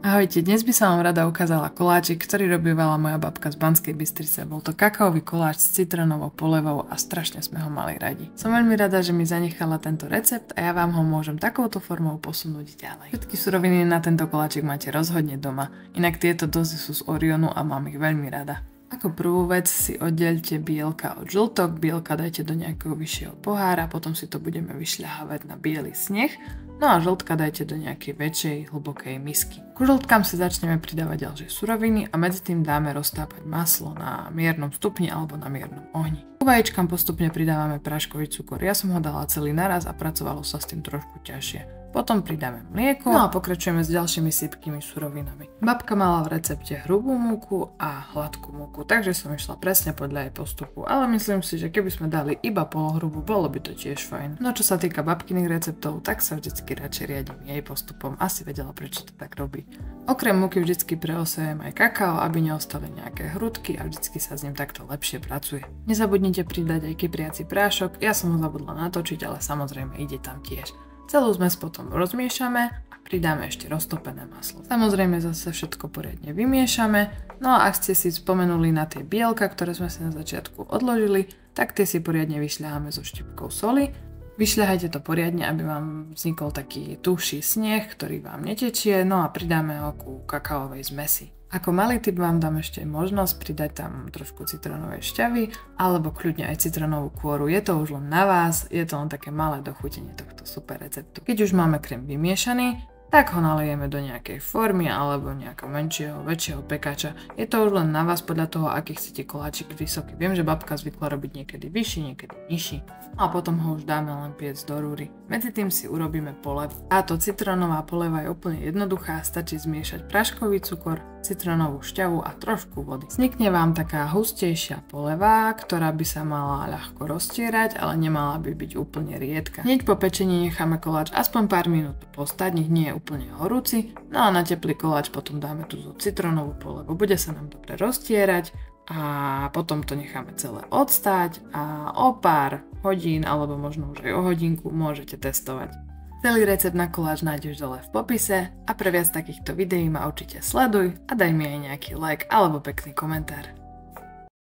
Ahojte, dnes by som vám rada ukázala koláčik, ktorý robievala moja babka z Banskej Bystrice. Bol to kakaový koláč s citronovou polevou a strašne sme ho mali radi. Som veľmi rada, že mi zanechala tento recept a ja vám ho môžem takouto formou posunúť ďalej. Všetky suroviny na tento koláčik máte rozhodne doma, inak tieto dozy sú z Orionu a mám ich veľmi rada. Ako prvú vec si oddelte bielka od žltok, bielka dajte do nejakého vyššieho pohára, potom si to budeme vyšľahávať na biely sneh, no a žltka dajte do nejakej väčšej hlbokej misky. Ku žltkám si začneme pridávať ďalšie suroviny a medzi tým dáme roztápať maslo na miernom stupni alebo na miernom ohni. Ku vajíčkam postupne pridávame práškový cukor, ja som ho dala celý naraz a pracovalo sa s tým trošku ťažšie. Potom pridáme mlieko, no a pokračujeme s ďalšími sypkými surovinami. Babka mala v recepte hrubú múku a hladkú múku, takže som išla presne podľa jej postupu, ale myslím si, že keby sme dali iba polohrubú, bolo by to tiež fajn. No čo sa týka babkyných receptov, tak sa vždycky radšej riadím jej postupom, asi vedela prečo to tak robí. Okrem múky vždycky preosejem aj kakao, aby neostali nejaké hrudky a vždycky sa s ním takto lepšie pracuje. Nezabudnite pridať aj kypriaci prášok, ja som ho zabudla natočiť, ale samozrejme ide tam tiež. Celú zmes potom rozmiešame a pridáme ešte roztopené maslo. Samozrejme zase všetko poriadne vymiešame, no a ak ste si spomenuli na tie bielka, ktoré sme si na začiatku odložili, tak tie si poriadne vyšľaháme so štipkou soli. Vyšľahajte to poriadne, aby vám vznikol taký tuhší sneh, ktorý vám netečie, no a pridáme ho ku kakaovej zmesi. Ako malý tip vám dám ešte možnosť pridať tam trošku citronovej šťavy alebo kľudne aj citronovú kôru. Je to už len na vás, je to len také malé dochutenie tohto super receptu. Keď už máme krém vymiešaný, tak ho nalejeme do nejakej formy alebo nejakého menšieho, väčšieho pekača. Je to už len na vás podľa toho, aký chcete koláčik vysoký. Viem, že babka zvykla robiť niekedy vyšší, niekedy nižší. A potom ho už dáme len piec do rúry. Medzi tým si urobíme polev. Táto citronová poleva je úplne jednoduchá, stačí zmiešať praškový cukor, citronovú šťavu a trošku vody. Vznikne vám taká hustejšia poleva, ktorá by sa mala ľahko roztierať, ale nemala by byť úplne riedka. Hneď po pečení necháme koláč aspoň pár minút postať, nech nie je úplne horúci, no a na teplý koláč potom dáme tú citronovú polevu. Bude sa nám dobre roztierať a potom to necháme celé odstáť a o pár hodín alebo možno už aj o hodinku môžete testovať. Celý recept na koláč nájdeš dole v popise a pre viac takýchto videí ma určite sleduj a daj mi aj nejaký like alebo pekný komentár.